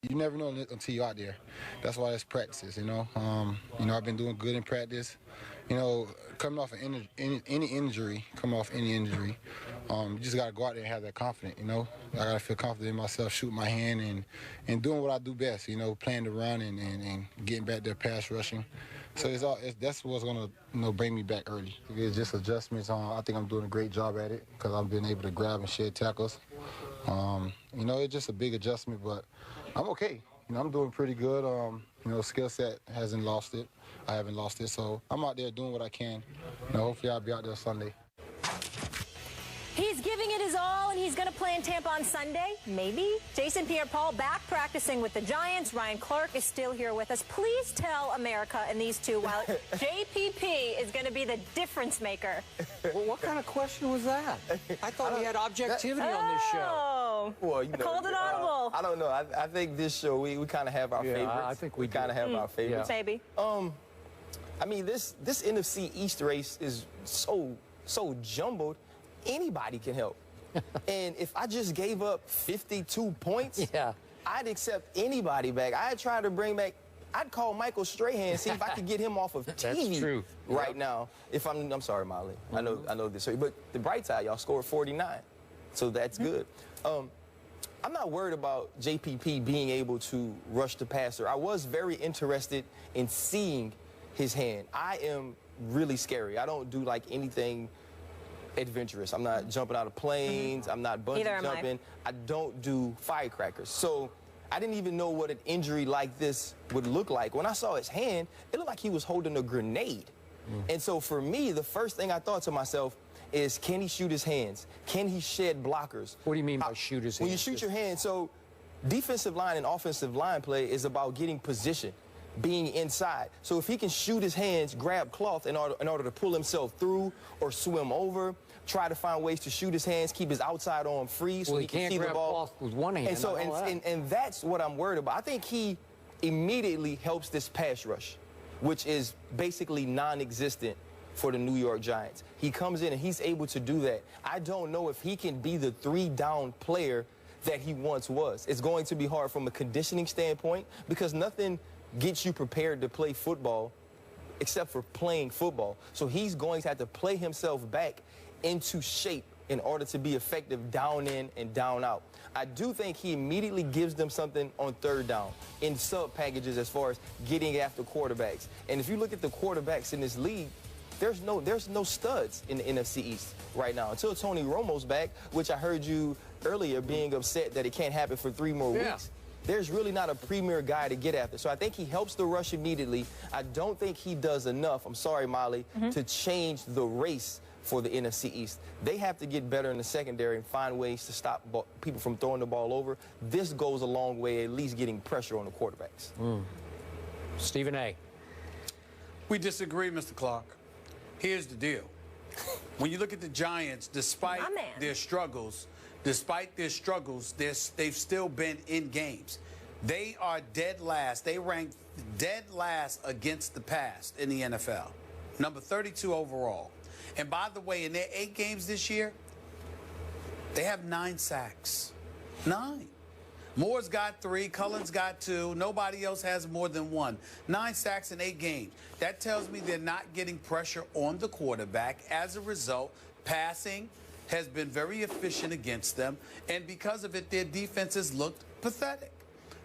You never know until you're out there. That's why it's practices, you know. I've been doing good in practice. You know, coming off any injury, you just got to go out there and have that confidence, you know. I got to feel confident in myself, shooting my hand and doing what I do best, you know, playing the run and getting back there, pass rushing. So that's what's going to, bring me back early. It's just adjustments. I think I'm doing a great job at it because I've been able to grab and shed tackles. It's just a big adjustment, but I'm okay. I'm doing pretty good. Skill set hasn't lost it. I haven't lost it, so I'm out there doing what I can. Hopefully I'll be out there Sunday. He's giving it his all, and he's going to play in Tampa on Sunday, maybe. Jason Pierre-Paul back practicing with the Giants. Ryan Clark is still here with us. Please tell America and these two while JPP is going to be the difference maker. Well, what kind of question was that? I thought we had objectivity on this show. Well, called an audible. I don't know. I think this show, we kind of have our favorites. I think we kind of have our favorites. Yeah. Maybe. I mean, this NFC East race is so jumbled. Anybody can help. And if I just gave up 52 points, I'd accept anybody back. I'd try to bring back, I'd call Michael Strahan, see if I could get him off of TV right now. If I'm sorry, Molly. I know this, but the bright side, y'all scored 49, so that's good. I'm not worried about JPP being able to rush the passer. I was very interested in seeing his hand. I am really scary. I don't do like anything adventurous. I'm not jumping out of planes. I'm not bungee jumping. I don't do firecrackers. So I didn't even know what an injury like this would look like. When I saw his hand, it looked like he was holding a grenade. And so for me, the first thing I thought to myself is, can he shoot his hands? Can he shed blockers? What do you mean by shoot his hands? When you shoot your hand, so defensive line and offensive line play is about getting position, being inside. So if he can shoot his hands, grab cloth in order to pull himself through or swim over, try to find ways to shoot his hands, keep his outside arm free so he can see the ball. Cloth with one hand. And so and that's what I'm worried about. I think he immediately helps this pass rush, which is basically non-existent for the New York Giants. He comes in and he's able to do that. I don't know if he can be the three-down player that he once was. It's going to be hard from a conditioning standpoint because nothing gets you prepared to play football except for playing football. So he's going to have to play himself back into shape in order to be effective down in and down out. I do think he immediately gives them something on third down in sub packages as far as getting after quarterbacks. And if you look at the quarterbacks in this league, there's no studs in the NFC East right now until Tony Romo's back, which I heard you earlier being upset that it can't happen for 3 more weeks. There's really not a premier guy to get after. So I think he helps the rush immediately. I don't think he does enough, I'm sorry, Molly, to change the race for the NFC East. They have to get better in the secondary and find ways to stop people from throwing the ball over. This goes a long way, at least getting pressure on the quarterbacks. Stephen A. We disagree, Mr. Clark. Here's the deal. When you look at the Giants, despite their struggles, they've still been in games. They are dead last. They rank dead last against the pass in the NFL. Number 32 overall. And by the way, in their 8 games this year, they have 9 sacks. 9. Moore's got 3, Cullen's got 2, nobody else has more than 1. 9 sacks in 8 games. That tells me they're not getting pressure on the quarterback. As a result, passing has been very efficient against them, and because of it, their defenses looked pathetic.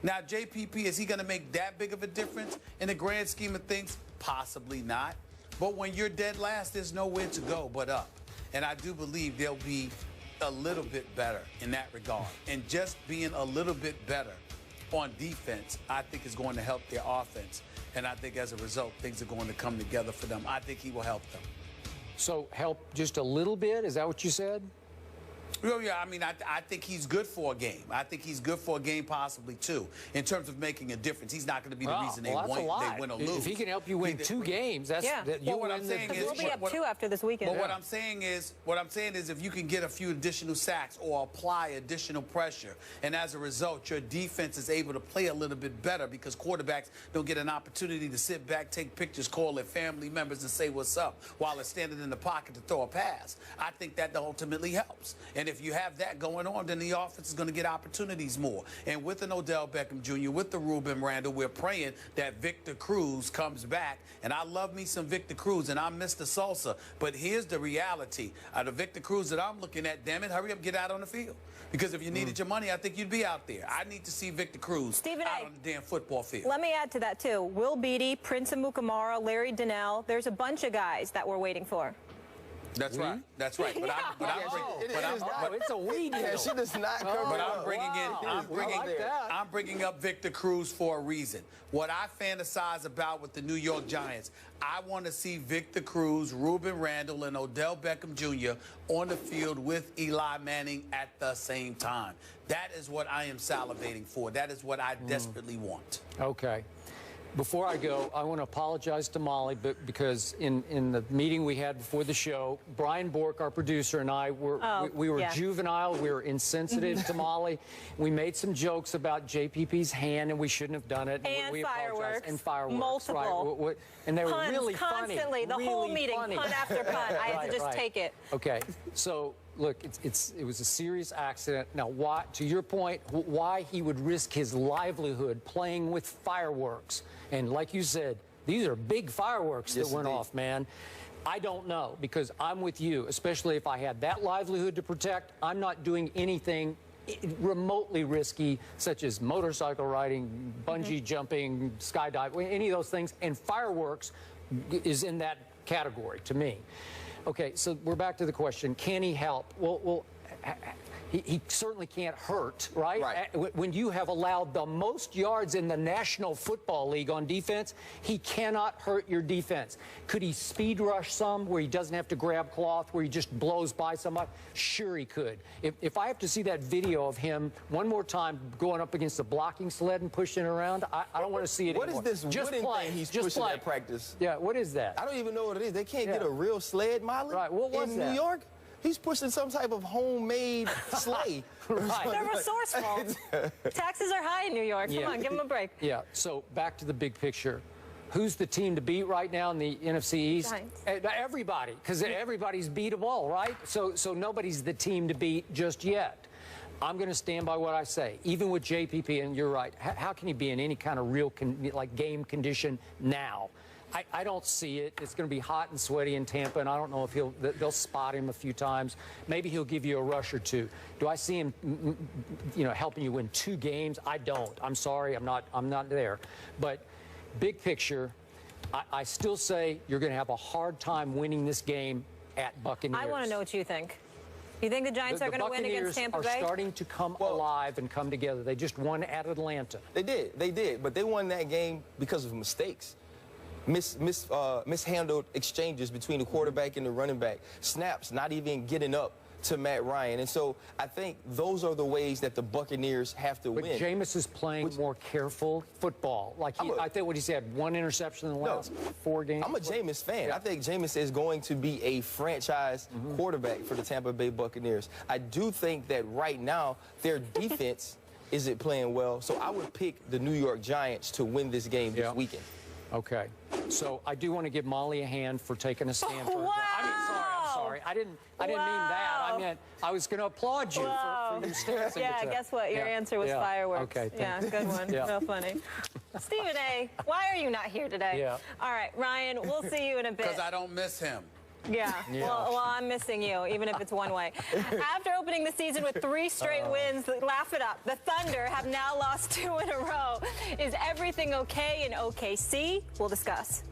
Now, JPP, is he going to make that big of a difference in the grand scheme of things? Possibly not. But when you're dead last, there's nowhere to go but up. And I do believe they'll be a little bit better in that regard. And just being a little bit better on defense, I think is going to help their offense. And I think as a result, things are going to come together for them. I think he will help them. So help just a little bit? Is that what you said? Well, yeah, I mean, I think he's good for a game. I think he's good for a game, possibly two, in terms of making a difference. He's not going to be the reason they win or lose. If he can help you win 2 games, that's what I'm saying is, we'll be up 2 after this weekend. But what I'm saying is, if you can get a few additional sacks or apply additional pressure, and as a result, your defense is able to play a little bit better because quarterbacks don't get an opportunity to sit back, take pictures, call their family members, and say what's up while they're standing in the pocket to throw a pass. I think that ultimately helps. And And if you have that going on, then the offense is going to get opportunities more. And with an Odell Beckham Jr., with the Ruben Randle, we're praying that Victor Cruz comes back. And I love me some Victor Cruz, and I miss the salsa. But here's the reality. The Victor Cruz that I'm looking at, damn it, hurry up, get out on the field. Because if you needed your money, I think you'd be out there. I need to see Victor Cruz out on the damn football field. Let me add to that, too. Will Beatty, Prince Amukamara, Larry Donnell, there's a bunch of guys that we're waiting for. That's right. That's right. But it's a weed deal. Yeah, she does not cover But up. I'm bringing up Victor Cruz for a reason. What I fantasize about with the New York Giants, I want to see Victor Cruz, Ruben Randle, and Odell Beckham Jr. on the field with Eli Manning at the same time. That is what I am salivating for. That is what I desperately want. Okay. Before I go, I want to apologize to Molly, because in the meeting we had before the show, Brian Bork, our producer, and I were juvenile. We were insensitive to Molly. We made some jokes about JPP's hand, and we shouldn't have done it. And we fireworks. And fireworks. Multiple. Right. And they were puns, really constantly. funny. The whole meeting, funny. pun after pun. I had to just take it. Okay. So, look, it was a serious accident. Now, why, to your point, why he would risk his livelihood playing with fireworks? And like you said, these are big fireworks that went off, man. I don't know, because I'm with you, especially if I had that livelihood to protect. I'm not doing anything remotely risky, such as motorcycle riding, bungee jumping, skydiving, any of those things. And fireworks is in that category to me. Okay, so we're back to the question, can he help? Well, he certainly can't hurt, right? When you have allowed the most yards in the National Football League on defense, he cannot hurt your defense. Could he speed rush some where he doesn't have to grab cloth, where he just blows by somebody? Sure he could. If I have to see that video of him one more time going up against the blocking sled and pushing around, I don't want to see it anymore. What is this wooden thing he's pushing at practice? Yeah, what is that? I don't even know what it is. They can't get a real sled, Molly? Right, what was in that? New York? He's pushing some type of homemade sleigh. They're resourceful. Taxes are high in New York. Come on, give them a break. Yeah, so back to the big picture. Who's the team to beat right now in the NFC East? Giants. Everybody, because everybody's beatable, right? So nobody's the team to beat just yet. I'm going to stand by what I say. Even with JPP, and you're right, how can he be in any kind of real game condition now? I don't see it. It's going to be hot and sweaty in Tampa, and I don't know if they'll spot him a few times. Maybe he'll give you a rush or two. Do I see him, helping you win 2 games? I don't. I'm sorry. I'm not there. But big picture, I still say you're going to have a hard time winning this game at Buccaneers. I want to know what you think. You think the Giants are going to win against Tampa Bay? The Buccaneers are starting to come alive and come together. They just won at Atlanta. They did. But they won that game because of mistakes. Mishandled exchanges between the quarterback and the running back. Snaps not even getting up to Matt Ryan. And so I think those are the ways that the Buccaneers have to win. But Jameis is playing more careful football. I think what he said, 1 interception in the last 4 games. I'm a Jameis fan. I think Jameis is going to be a franchise quarterback for the Tampa Bay Buccaneers. I do think that right now their defense isn't playing well. So I would pick the New York Giants to win this game this weekend. Okay. So I do want to give Molly a hand for taking a stand for her. Wow. I'm sorry. I didn't mean that. I meant I was going to applaud you for your stance. Yeah, guess what? Your answer was fireworks. Okay. Yeah, good one. Real funny. Stephen A., why are you not here today? Yeah. All right, Ryan, we'll see you in a bit. Because I don't miss him. Yeah. Well, I'm missing you, even if it's one way. After opening the season with 3 straight wins, laugh it up. The Thunder have now lost 2 in a row. Is everything okay in OKC? We'll discuss.